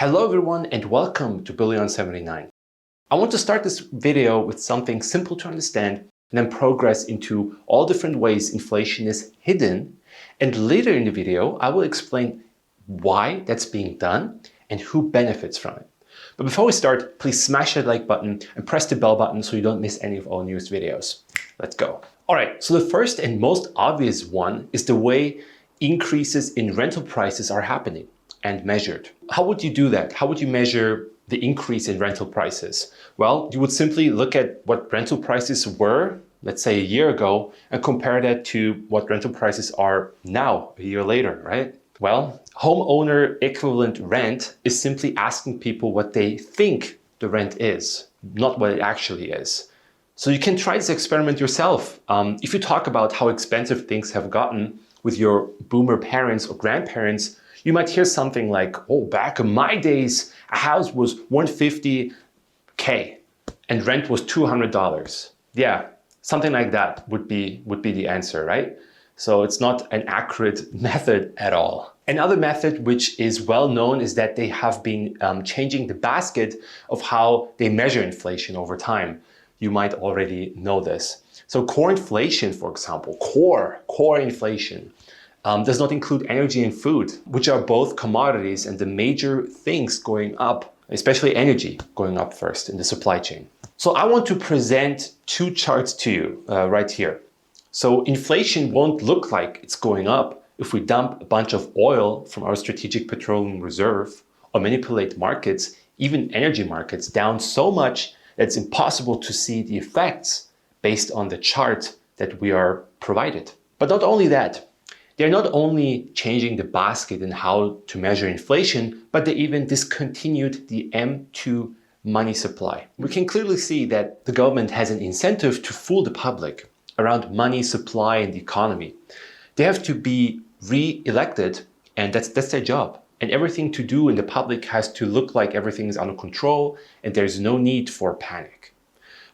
Hello everyone and welcome to Billion 79. I want to start this video with something simple to understand and then progress into all different ways inflation is hidden. And later in the video, I will explain why that's being done and who benefits from it. But before we start, please smash that like button and press the bell button so you don't miss any of our newest videos. Let's go. All right, so the first and most obvious one is the way increases in rental prices are happening and measured. How would you do that? How would you measure the increase in rental prices? Well, you would simply look at what rental prices were, let's say a year ago, and compare that to what rental prices are now, a year later, right? Well, homeowner equivalent rent is simply asking people what they think the rent is, not what it actually is. So you can try this experiment yourself. If you talk about how expensive things have gotten with your boomer parents or grandparents, you might hear something like, oh, back in my days, a house was $150K and rent was $200. Yeah, something like that would be the answer, right? So it's not an accurate method at all. Another method which is well known is that they have been changing the basket of how they measure inflation over time. You might already know this. So core inflation, for example, core inflation, does not include energy and food, which are both commodities and the major things going up, especially energy going up first in the supply chain. So I want to present two charts to you right here. So inflation won't look like it's going up if we dump a bunch of oil from our strategic petroleum reserve or manipulate markets, even energy markets, down so much that it's impossible to see the effects based on the chart that we are provided. But not only that, they're not only changing the basket and how to measure inflation, but they even discontinued the M2 money supply. We can clearly see that the government has an incentive to fool the public around money supply and the economy. They have to be re-elected, and that's their job. And everything to do in the public has to look like everything is under control and there's no need for panic.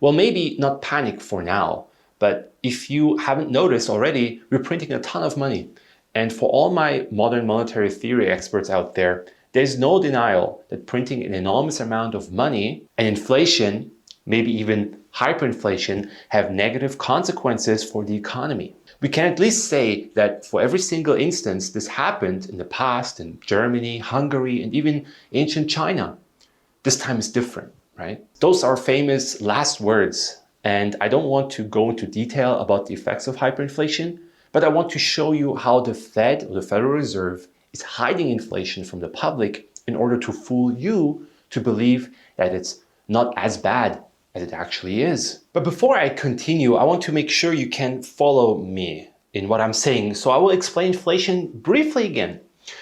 Well, maybe not panic for now, but if you haven't noticed already, we're printing a ton of money. And for all my modern monetary theory experts out there, there's no denial that printing an enormous amount of money and inflation, maybe even hyperinflation, have negative consequences for the economy. We can at least say that for every single instance this happened in the past in Germany, Hungary, and even ancient China, this time is different, right? Those are famous last words. And I don't want to go into detail about the effects of hyperinflation, but I want to show you how the Fed, or the Federal Reserve, is hiding inflation from the public in order to fool you to believe that it's not as bad as it actually is. But before I continue, I want to make sure you can follow me in what I'm saying. So I will explain inflation briefly again.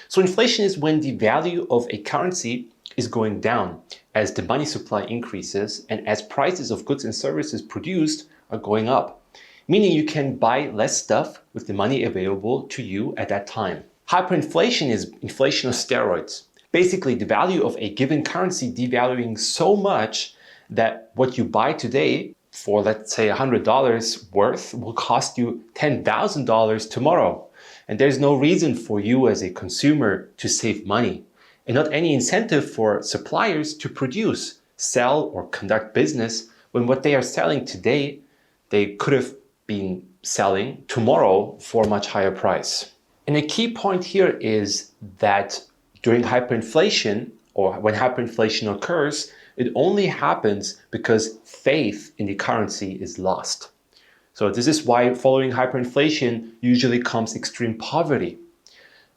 So inflation is when the value of a currency is going down as the money supply increases and as prices of goods and services produced are going up, meaning you can buy less stuff with the money available to you at that time. Hyperinflation is inflation of steroids. Basically, the value of a given currency devaluing so much that what you buy today for, let's say, $100 worth will cost you $10,000 tomorrow. And there's no reason for you as a consumer to save money, and not any incentive for suppliers to produce, sell, or conduct business when what they are selling today, they could have been selling tomorrow for a much higher price. And a key point here is that during hyperinflation, or when hyperinflation occurs, it only happens because faith in the currency is lost. So this is why following hyperinflation usually comes extreme poverty.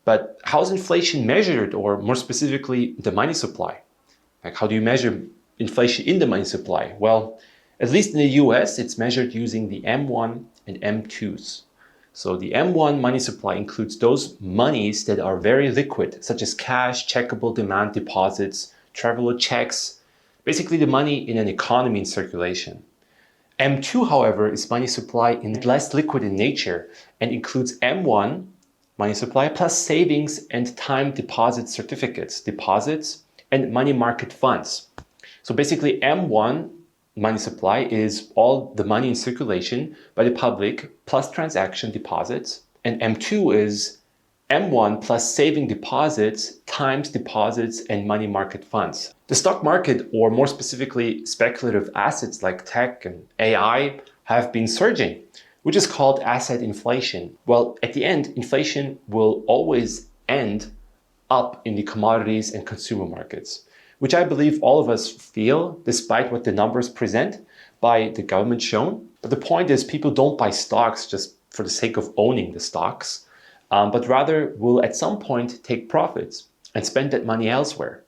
But how is inflation measured, or more specifically, the money supply? Like, how do you measure inflation in the money supply? Well, at least in the US, it's measured using the M1 and M2s. So the M1 money supply includes those monies that are very liquid, such as cash, checkable demand deposits, traveler checks, basically the money in an economy in circulation. M2, however, is money supply in less liquid in nature and includes M1, money supply, plus savings and time deposit certificates, deposits, and money market funds. So basically M1 money supply is all the money in circulation by the public plus transaction deposits, and M2 is M1 plus saving deposits times deposits and money market funds. The stock market, or more specifically speculative assets like tech and AI, have been surging, which is called asset inflation. Well, at the end, inflation will always end up in the commodities and consumer markets, which I believe all of us feel despite what the numbers present by the government shown. But the point is, people don't buy stocks just for the sake of owning the stocks, but rather will at some point take profits and spend that money elsewhere.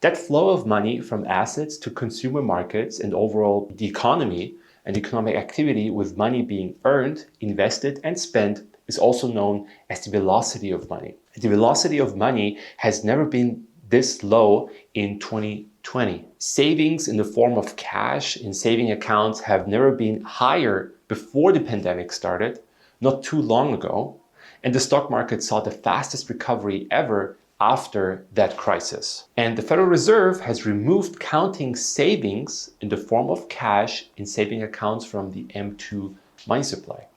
That flow of money from assets to consumer markets and overall the economy and economic activity, with money being earned, invested, and spent, is also known as the velocity of money. The velocity of money has never been this low in 2020. Savings in the form of cash in saving accounts have never been higher before the pandemic started, not too long ago, and the stock market saw the fastest recovery ever after that crisis. And the Federal Reserve has removed counting savings in the form of cash in saving accounts from the M2 money supply,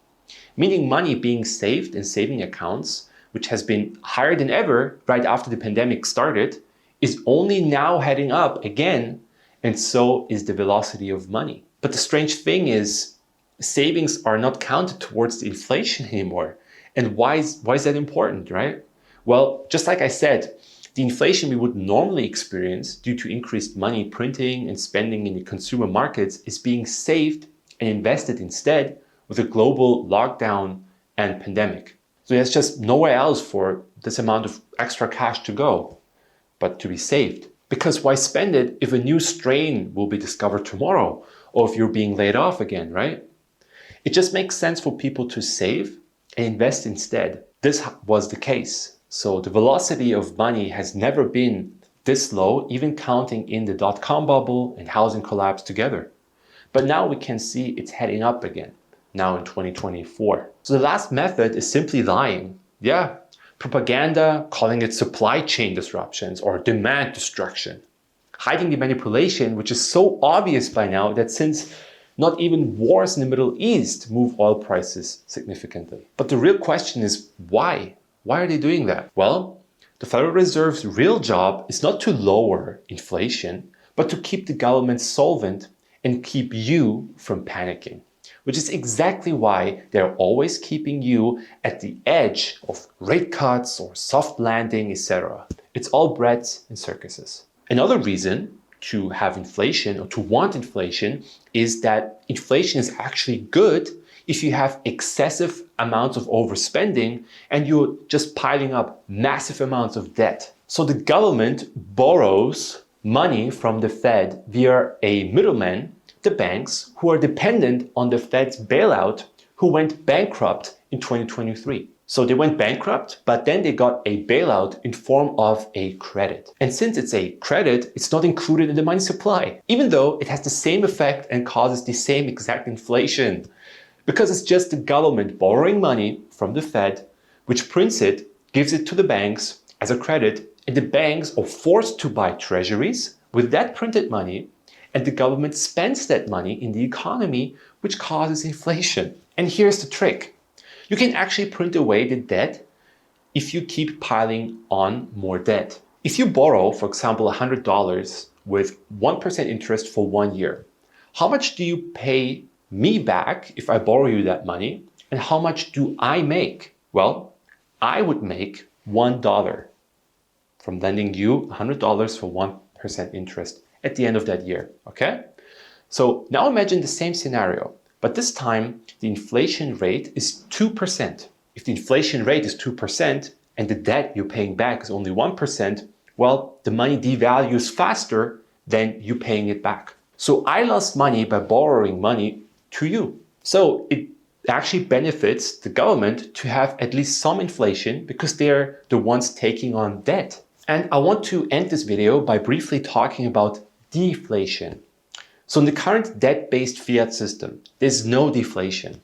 meaning money being saved in saving accounts, which has been higher than ever right after the pandemic started, is only now heading up again, and so is the velocity of money. But the strange thing is, savings are not counted towards the inflation anymore. And why is that important, right? Well, just like I said, the inflation we would normally experience due to increased money printing and spending in the consumer markets is being saved and invested instead with a global lockdown and pandemic. So there's just nowhere else for this amount of extra cash to go but to be saved. Because why spend it if a new strain will be discovered tomorrow, or if you're being laid off again, right? It just makes sense for people to save and invest instead. This was the case. So the velocity of money has never been this low, even counting in the dot-com bubble and housing collapse together. But now we can see it's heading up again, now in 2024. So the last method is simply lying. Yeah, propaganda, calling it supply chain disruptions or demand destruction. Hiding the manipulation, which is so obvious by now that since not even wars in the Middle East move oil prices significantly. But the real question is why? Why are they doing that? Well, the Federal Reserve's real job is not to lower inflation, but to keep the government solvent and keep you from panicking, which is exactly why they're always keeping you at the edge of rate cuts or soft landing, etc. It's all breads and circuses. Another reason to have inflation or to want inflation is that inflation is actually good if you have excessive amounts of overspending and you're just piling up massive amounts of debt. So the government borrows money from the Fed via a middleman, the banks, who are dependent on the Fed's bailout, who went bankrupt in 2023. So they went bankrupt, but then they got a bailout in form of a credit. And since it's a credit, it's not included in the money supply, even though it has the same effect and causes the same exact inflation. Because it's just the government borrowing money from the Fed, which prints it, gives it to the banks as a credit, and the banks are forced to buy treasuries with that printed money, and the government spends that money in the economy, which causes inflation. And here's the trick. You can actually print away the debt if you keep piling on more debt. If you borrow, for example, $100 with 1% interest for 1 year, how much do you pay me back if I borrow you that money? And how much do I make? Well, I would make $1 from lending you $100 for 1% interest at the end of that year, okay? So now imagine the same scenario, but this time the inflation rate is 2%. If the inflation rate is 2% and the debt you're paying back is only 1%, well, the money devalues faster than you paying it back. So I lost money by borrowing money to you. So it actually benefits the government to have at least some inflation because they're the ones taking on debt. And I want to end this video by briefly talking about deflation. So in the current debt-based fiat system, there's no deflation.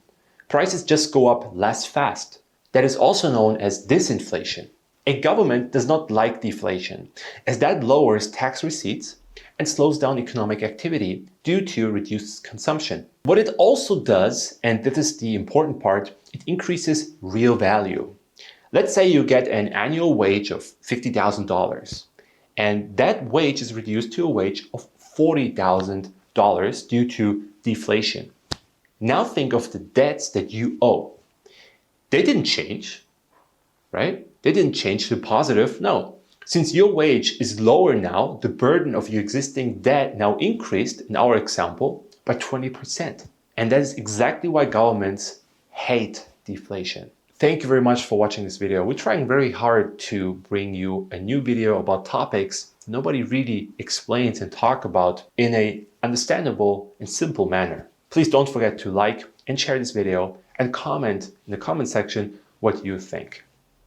Prices just go up less fast. That is also known as disinflation. A government does not like deflation, as that lowers tax receipts and slows down economic activity due to reduced consumption. What it also does, and this is the important part, it increases real value. Let's say you get an annual wage of $50,000 and that wage is reduced to a wage of $40,000 due to deflation. Now think of the debts that you owe. They didn't change, right? They didn't change to positive, no. Since your wage is lower now, the burden of your existing debt now increased, in our example, by 20%. And that is exactly why governments hate deflation. Thank you very much for watching this video. We're trying very hard to bring you a new video about topics nobody really explains and talk about in a understandable and simple manner. Please don't forget to like and share this video and comment in the comment section what you think.